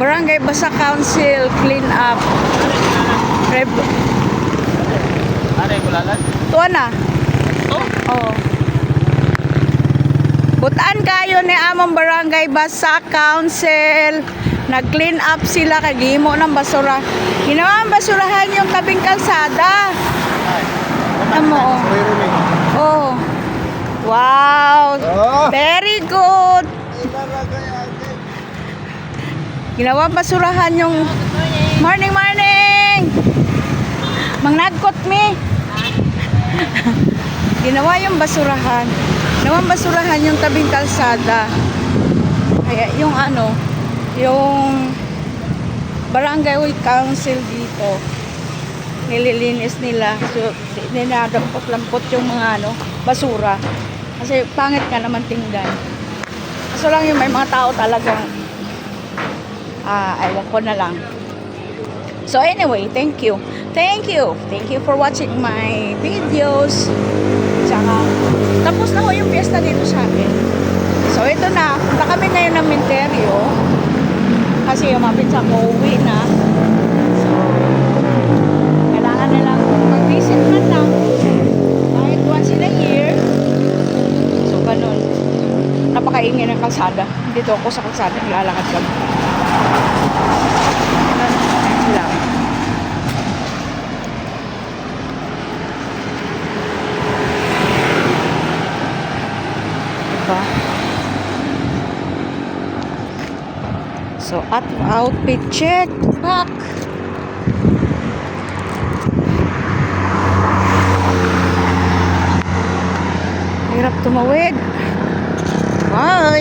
Barangay Basa Council clean up. Ano yung bulalan? Tuwa na. Oh. Oh. Butaan kayo ni among Barangay Basa Council. Nag-clean up sila kay gihimo ng basura. Ginawa ang basurahan yung tabing kalsada. Amo. Oh. Wow. Very good. Ginawa basurahan yung morning. Mangnagkot mi. Ginawa yung basurahan. Ginawa basurahan yung tabing kalsada. Kaya yung yung Barangay Council dito nililinis nila. So, ninadampot-lampot yung mga basura. Kasi pangit ka naman tingnan. Kaso lang yung may mga tao talagang ewan ko na lang. So anyway, thank you for watching my videos. Tsaka tapos na ho yung piyesta dito sa amin. So ito na, punta kami ngayon ng Minterio kasi umapit sa uwi na. So kailangan nilang mag-visit man lang kahit once in a year. So ganun, napakaingin ng kalsada. Dito ako sa kalsada, nilalakad kami. Lang. Diba? So, at outfit check. Back. Hirap tumawid. Bye.